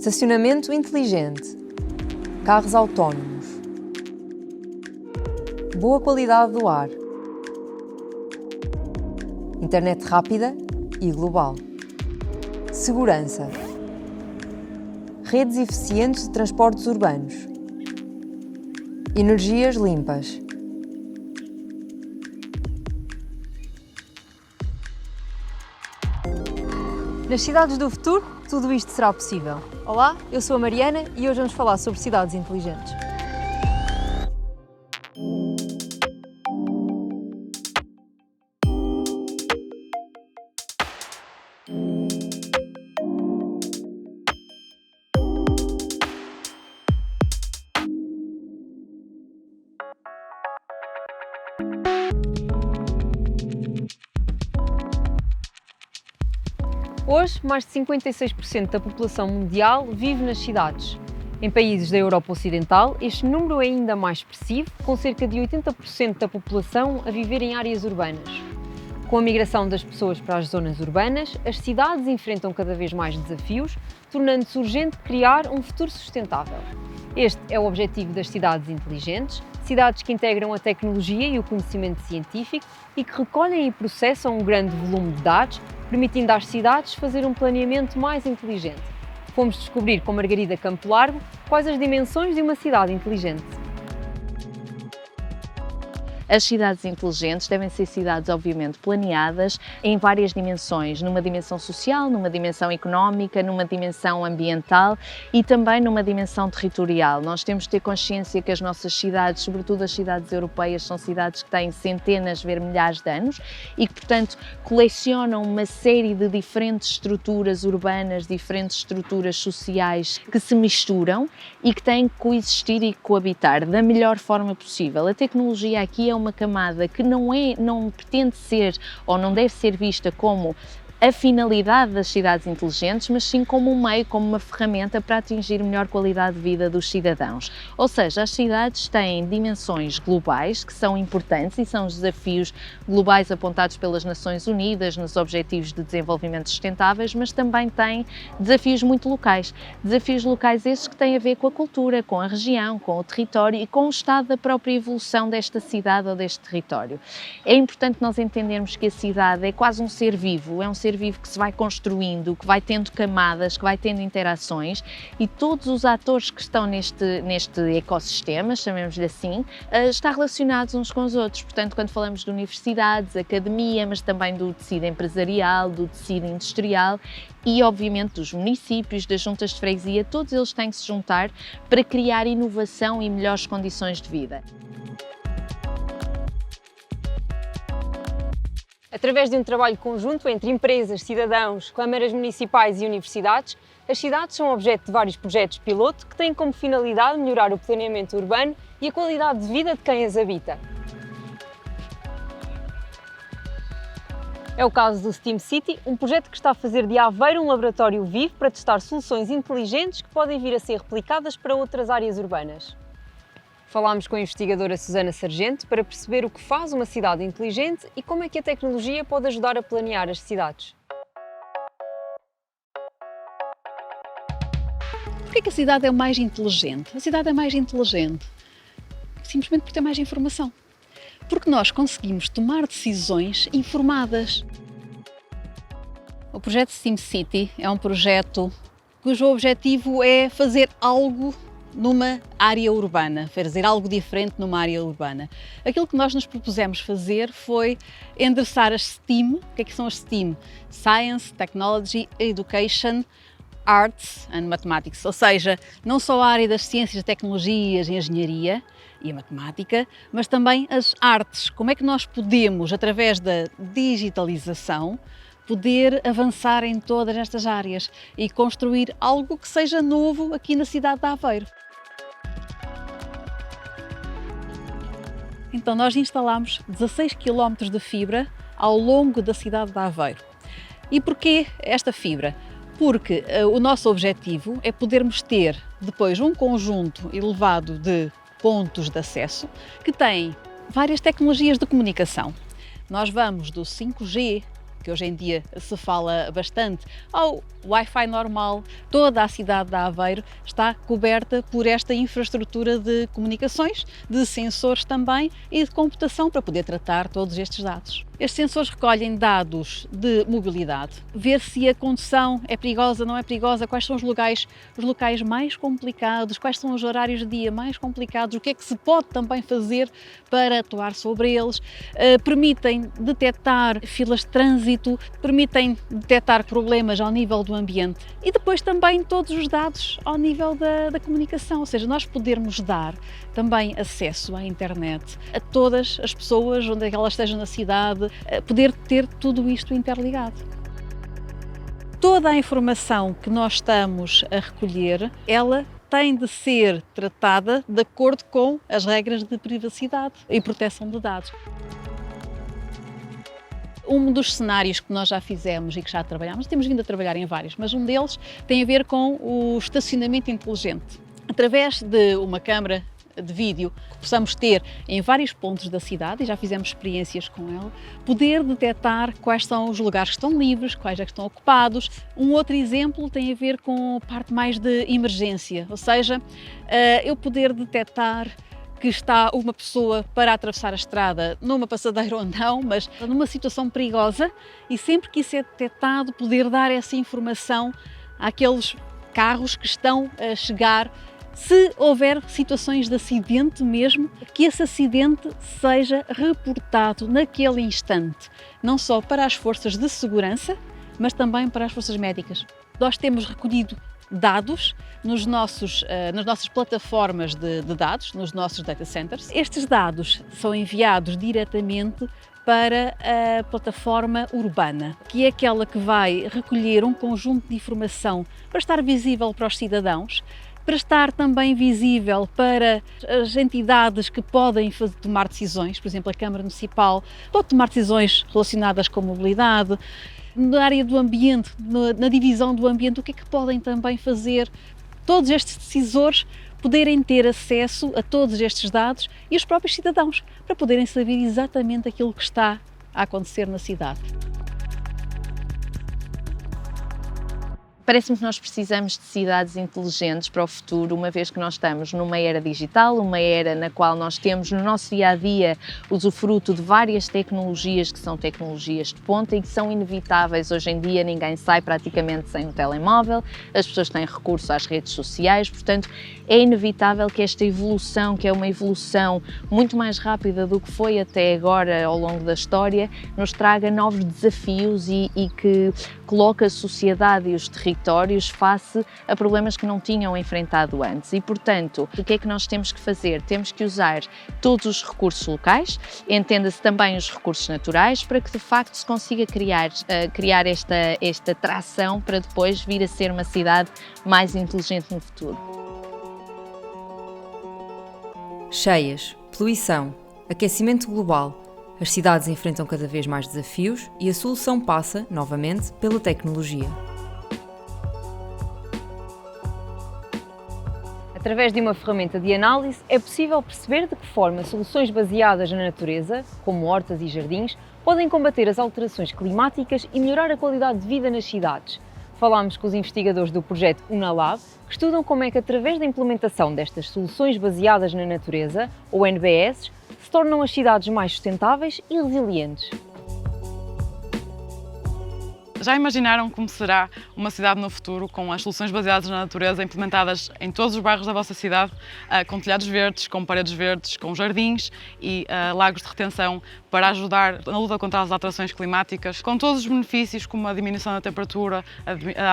estacionamento inteligente, carros autónomos, boa qualidade do ar, internet rápida e global, segurança, redes eficientes de transportes urbanos, energias limpas. Nas cidades do futuro, tudo isto será possível. Olá, eu sou a Mariana e hoje vamos falar sobre cidades inteligentes. Hoje, mais de 56% da população mundial vive nas cidades. Em países da Europa Ocidental, este número é ainda mais expressivo, com cerca de 80% da população a viver em áreas urbanas. Com a migração das pessoas para as zonas urbanas, as cidades enfrentam cada vez mais desafios, tornando-se urgente criar um futuro sustentável. Este é o objetivo das cidades inteligentes, cidades que integram a tecnologia e o conhecimento científico e que recolhem e processam um grande volume de dados, permitindo às cidades fazer um planeamento mais inteligente. Fomos descobrir com Margarida Campo Largo quais as dimensões de uma cidade inteligente. As cidades inteligentes devem ser cidades, obviamente, planeadas em várias dimensões, numa dimensão social, numa dimensão económica, numa dimensão ambiental e também numa dimensão territorial. Nós temos de ter consciência que as nossas cidades, sobretudo as cidades europeias, são cidades que têm centenas, ver milhares de anos e que, portanto, colecionam uma série de diferentes estruturas urbanas, diferentes estruturas sociais que se misturam e que têm que coexistir e coabitar da melhor forma possível. A tecnologia aqui é uma camada que não pretende ser ou não deve ser vista como a finalidade das cidades inteligentes, mas sim como um meio, como uma ferramenta para atingir melhor qualidade de vida dos cidadãos. Ou seja, as cidades têm dimensões globais que são importantes e são os desafios globais apontados pelas Nações Unidas nos Objetivos de Desenvolvimento Sustentáveis, mas também têm desafios muito locais. Desafios locais esses que têm a ver com a cultura, com a região, com o território e com o estado da própria evolução desta cidade ou deste território. É importante nós entendermos que a cidade é quase um ser vivo, é um ser vivo que se vai construindo, que vai tendo camadas, que vai tendo interações e todos os atores que estão neste ecossistema, chamemos-lhe assim, estão relacionados uns com os outros. Portanto, quando falamos de universidades, academia, mas também do tecido empresarial, do tecido industrial e, obviamente, dos municípios, das juntas de freguesia, todos eles têm que se juntar para criar inovação e melhores condições de vida. Através de um trabalho conjunto entre empresas, cidadãos, câmaras municipais e universidades, as cidades são objeto de vários projetos piloto que têm como finalidade melhorar o planeamento urbano e a qualidade de vida de quem as habita. É o caso do STEAM City, um projeto que está a fazer de Aveiro um laboratório vivo para testar soluções inteligentes que podem vir a ser replicadas para outras áreas urbanas. Falámos com a investigadora Susana Sargento para perceber o que faz uma cidade inteligente e como é que a tecnologia pode ajudar a planear as cidades. Por que a cidade é mais inteligente? A cidade é mais inteligente simplesmente por ter mais informação. Porque nós conseguimos tomar decisões informadas. O projeto STEAM City é um projeto cujo objetivo é fazer algo numa área urbana, fazer algo diferente numa área urbana. Aquilo que nós nos propusemos fazer foi endereçar as STEAM. O que é que são as STEAM? Science, Technology, Education, Arts and Mathematics, ou seja, não só a área das ciências, tecnologias, engenharia e a matemática, mas também as artes. Como é que nós podemos, através da digitalização, poder avançar em todas estas áreas e construir algo que seja novo aqui na cidade de Aveiro. Então nós instalamos 16 km de fibra ao longo da cidade de Aveiro. E porquê esta fibra? Porque o nosso objetivo é podermos ter depois um conjunto elevado de pontos de acesso que têm várias tecnologias de comunicação. Nós vamos do 5G que hoje em dia se fala bastante, ao Wi-Fi normal, toda a cidade de Aveiro está coberta por esta infraestrutura de comunicações, de sensores também e de computação para poder tratar todos estes dados. Estes sensores recolhem dados de mobilidade, ver se a condução é perigosa, não é perigosa, quais são os locais mais complicados, quais são os horários de dia mais complicados, o que é que se pode também fazer para atuar sobre eles, permitem detectar filas de trânsito, permitem detectar problemas ao nível do ambiente e depois também todos os dados ao nível da comunicação, ou seja, nós podermos dar também acesso à internet a todas as pessoas, onde é que elas estejam na cidade, poder ter tudo isto interligado. Toda a informação que nós estamos a recolher, ela tem de ser tratada de acordo com as regras de privacidade e proteção de dados. Um dos cenários que nós já fizemos e que já trabalhamos, temos vindo a trabalhar em vários, mas um deles tem a ver com o estacionamento inteligente. Através de uma câmara de vídeo que possamos ter em vários pontos da cidade, e já fizemos experiências com ela, poder detectar quais são os lugares que estão livres, quais é que estão ocupados. Um outro exemplo tem a ver com a parte mais de emergência, ou seja, eu poder detectar que está uma pessoa para atravessar a estrada numa passadeira ou não, mas numa situação perigosa, e sempre que isso é detectado, poder dar essa informação àqueles carros que estão a chegar. Se houver situações de acidente mesmo, que esse acidente seja reportado naquele instante, não só para as forças de segurança, mas também para as forças médicas. Nós temos recolhido dados nas nossas plataformas de dados, nos nossos data centers. Estes dados são enviados diretamente para a plataforma urbana, que é aquela que vai recolher um conjunto de informação para estar visível para os cidadãos, para estar também visível para as entidades que podem tomar decisões, por exemplo, a Câmara Municipal pode tomar decisões relacionadas com mobilidade, na área do ambiente, na divisão do ambiente, o que é que podem também fazer todos estes decisores poderem ter acesso a todos estes dados e os próprios cidadãos, para poderem saber exatamente aquilo que está a acontecer na cidade. Parece-me que nós precisamos de cidades inteligentes para o futuro, uma vez que nós estamos numa era digital, uma era na qual nós temos no nosso dia-a-dia usufruto de várias tecnologias que são tecnologias de ponta e que são inevitáveis. Hoje em dia ninguém sai praticamente sem o telemóvel, as pessoas têm recurso às redes sociais, portanto é inevitável que esta evolução, que é uma evolução muito mais rápida do que foi até agora ao longo da história, nos traga novos desafios e que coloca a sociedade e os territórios face a problemas que não tinham enfrentado antes e, portanto, o que é que nós temos que fazer? Temos que usar todos os recursos locais, entenda-se também os recursos naturais, para que de facto se consiga criar esta tração para depois vir a ser uma cidade mais inteligente no futuro. Cheias, poluição, aquecimento global. As cidades enfrentam cada vez mais desafios e a solução passa, novamente, pela tecnologia. Através de uma ferramenta de análise, é possível perceber de que forma soluções baseadas na natureza, como hortas e jardins, podem combater as alterações climáticas e melhorar a qualidade de vida nas cidades. Falámos com os investigadores do projeto UNALAB, que estudam como é que, através da implementação destas soluções baseadas na natureza, ou NBS, se tornam as cidades mais sustentáveis e resilientes. Já imaginaram como será uma cidade no futuro com as soluções baseadas na natureza implementadas em todos os bairros da vossa cidade, com telhados verdes, com paredes verdes, com jardins e lagos de retenção para ajudar na luta contra as alterações climáticas, com todos os benefícios como a diminuição da temperatura,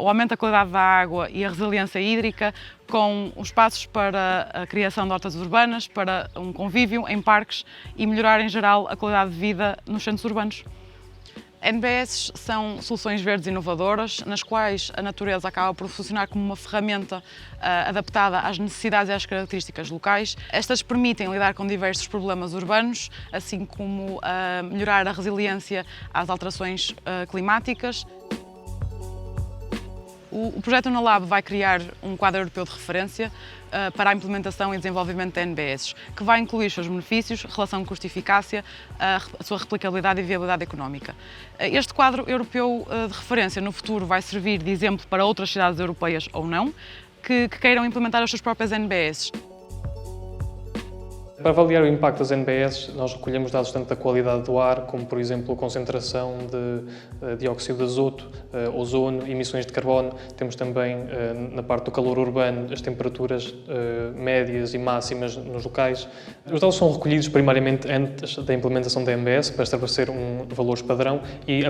o aumento da qualidade da água e a resiliência hídrica, com os espaços para a criação de hortas urbanas, para um convívio em parques e melhorar em geral a qualidade de vida nos centros urbanos. NBS são soluções verdes inovadoras, nas quais a natureza acaba por funcionar como uma ferramenta adaptada às necessidades e às características locais. Estas permitem lidar com diversos problemas urbanos, assim como melhorar a resiliência às alterações climáticas. O projeto UNALAB vai criar um quadro europeu de referência para a implementação e desenvolvimento de NBS, que vai incluir os seus benefícios, relação custo-eficácia, a sua replicabilidade e viabilidade económica. Este quadro europeu de referência no futuro vai servir de exemplo para outras cidades europeias ou não, que queiram implementar as suas próprias NBS. Para avaliar o impacto das NBS, nós recolhemos dados tanto da qualidade do ar, como, por exemplo, a concentração de dióxido de azoto, ozono, emissões de carbono. Temos também, na parte do calor urbano, as temperaturas médias e máximas nos locais. Os dados são recolhidos primariamente antes da implementação da NBS, para estabelecer valores padrão, e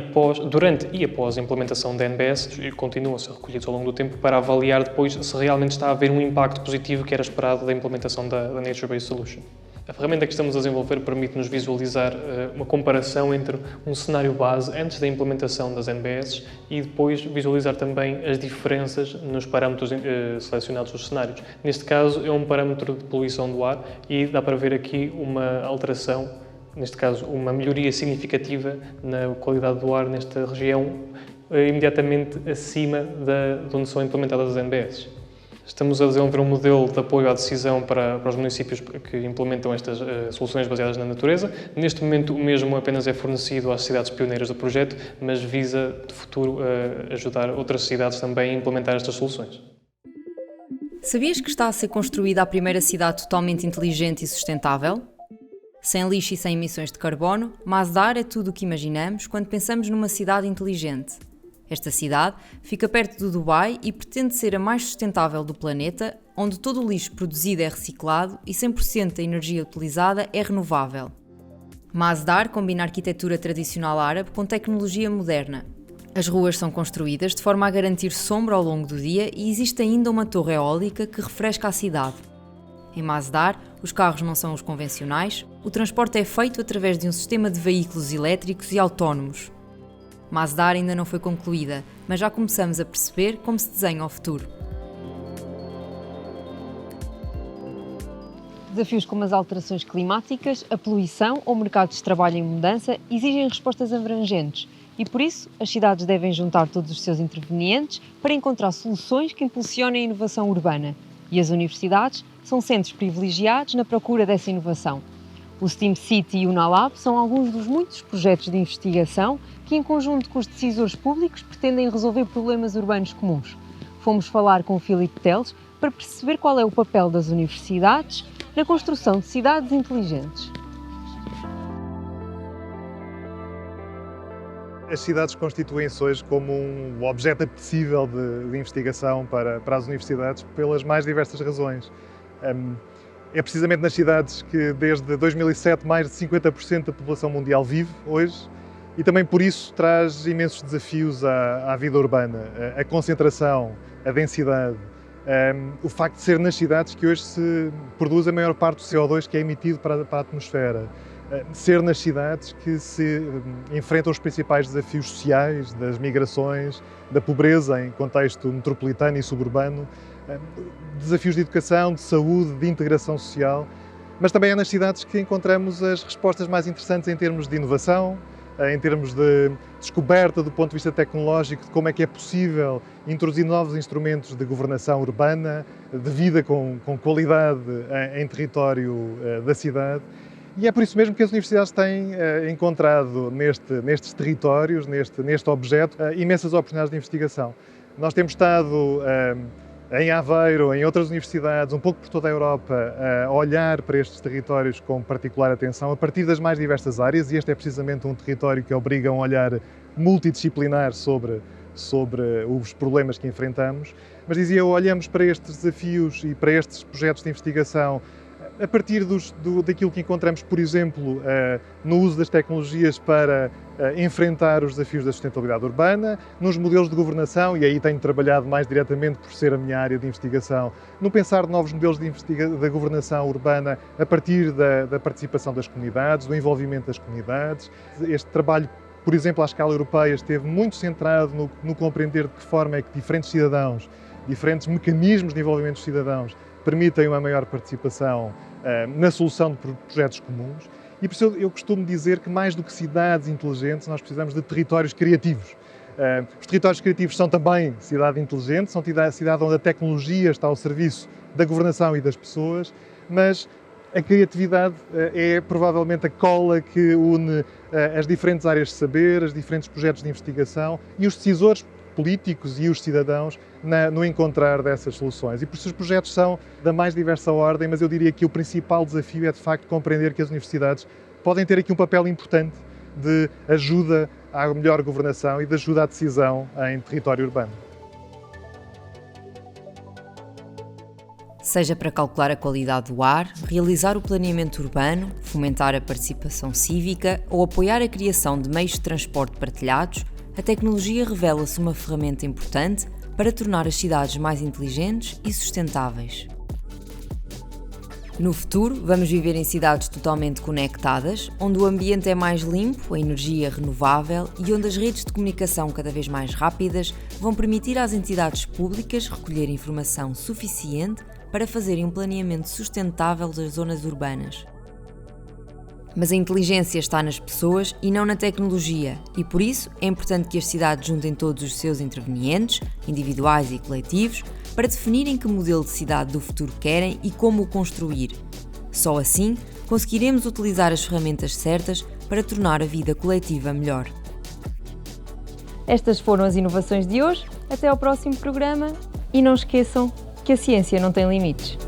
durante e após a implementação da NBS, continuam a ser recolhidos ao longo do tempo, para avaliar depois se realmente está a haver um impacto positivo que era esperado da implementação da Nature Based Solution. A ferramenta que estamos a desenvolver permite-nos visualizar uma comparação entre um cenário base antes da implementação das NBS e depois visualizar também as diferenças nos parâmetros selecionados dos cenários. Neste caso, é um parâmetro de poluição do ar e dá para ver aqui uma alteração, neste caso, uma melhoria significativa na qualidade do ar nesta região, imediatamente acima de onde são implementadas as NBS. Estamos a desenvolver um modelo de apoio à decisão para os municípios que implementam estas soluções baseadas na natureza. Neste momento, o mesmo apenas é fornecido às cidades pioneiras do projeto, mas visa, de futuro, ajudar outras cidades também a implementar estas soluções. Sabias que está a ser construída a primeira cidade totalmente inteligente e sustentável? Sem lixo e sem emissões de carbono, Masdar é tudo o que imaginamos quando pensamos numa cidade inteligente. Esta cidade fica perto do Dubai e pretende ser a mais sustentável do planeta, onde todo o lixo produzido é reciclado e 100% da energia utilizada é renovável. Masdar combina a arquitetura tradicional árabe com tecnologia moderna. As ruas são construídas de forma a garantir sombra ao longo do dia e existe ainda uma torre eólica que refresca a cidade. Em Masdar, os carros não são os convencionais, o transporte é feito através de um sistema de veículos elétricos e autónomos. Masdar ainda não foi concluída, mas já começamos a perceber como se desenha o futuro. Desafios como as alterações climáticas, a poluição ou mercados de trabalho em mudança exigem respostas abrangentes e, por isso, as cidades devem juntar todos os seus intervenientes para encontrar soluções que impulsionem a inovação urbana. E as universidades são centros privilegiados na procura dessa inovação. O STEAM City e o UNALAB são alguns dos muitos projetos de investigação que, em conjunto com os decisores públicos, pretendem resolver problemas urbanos comuns. Fomos falar com o Filipe Teles para perceber qual é o papel das universidades na construção de cidades inteligentes. As cidades constituem-se hoje como um objeto apetecível de investigação para as universidades pelas mais diversas razões. É precisamente nas cidades que desde 2007 mais de 50% da população mundial vive hoje e também por isso traz imensos desafios à vida urbana, a concentração, a densidade, o facto de ser nas cidades que hoje se produz a maior parte do CO2 que é emitido para a atmosfera, ser nas cidades que se enfrentam os principais desafios sociais, das migrações, da pobreza em contexto metropolitano e suburbano, desafios de educação, de saúde, de integração social, mas também é nas cidades que encontramos as respostas mais interessantes em termos de inovação, em termos de descoberta do ponto de vista tecnológico de como é que é possível introduzir novos instrumentos de governação urbana, de vida com qualidade em território da cidade. E é por isso mesmo que as universidades têm encontrado nestes territórios, neste objeto, imensas oportunidades de investigação. Nós temos estado em Aveiro, em outras universidades, um pouco por toda a Europa, a olhar para estes territórios com particular atenção, a partir das mais diversas áreas, e este é precisamente um território que obriga a um olhar multidisciplinar sobre os problemas que enfrentamos. Mas dizia eu, olhamos para estes desafios e para estes projetos de investigação a partir daquilo que encontramos, por exemplo, no uso das tecnologias para enfrentar os desafios da sustentabilidade urbana, nos modelos de governação, e aí tenho trabalhado mais diretamente por ser a minha área de investigação, no pensar de novos modelos de governação urbana a partir da participação das comunidades, do envolvimento das comunidades. Este trabalho, por exemplo, à escala europeia, esteve muito centrado no compreender de que forma é que diferentes cidadãos, diferentes mecanismos de envolvimento dos cidadãos permitem uma maior participação na solução de projetos comuns. E por isso eu costumo dizer que mais do que cidades inteligentes, nós precisamos de territórios criativos. Os territórios criativos são também cidade inteligente, são cidade onde a tecnologia está ao serviço da governação e das pessoas, mas a criatividade é provavelmente a cola que une as diferentes áreas de saber, os diferentes projetos de investigação e os decisores políticos e os cidadãos no encontrar dessas soluções. E por isso os projetos são da mais diversa ordem, mas eu diria que o principal desafio é de facto compreender que as universidades podem ter aqui um papel importante de ajuda à melhor governação e de ajuda à decisão em território urbano. Seja para calcular a qualidade do ar, realizar o planeamento urbano, fomentar a participação cívica ou apoiar a criação de meios de transporte partilhados, a tecnologia revela-se uma ferramenta importante para tornar as cidades mais inteligentes e sustentáveis. No futuro, vamos viver em cidades totalmente conectadas, onde o ambiente é mais limpo, a energia renovável e onde as redes de comunicação cada vez mais rápidas vão permitir às entidades públicas recolher informação suficiente para fazerem um planeamento sustentável das zonas urbanas. Mas a inteligência está nas pessoas e não na tecnologia, e por isso é importante que as cidades juntem todos os seus intervenientes, individuais e coletivos, para definirem que modelo de cidade do futuro querem e como o construir. Só assim conseguiremos utilizar as ferramentas certas para tornar a vida coletiva melhor. Estas foram as inovações de hoje. Até ao próximo programa e não esqueçam que a ciência não tem limites.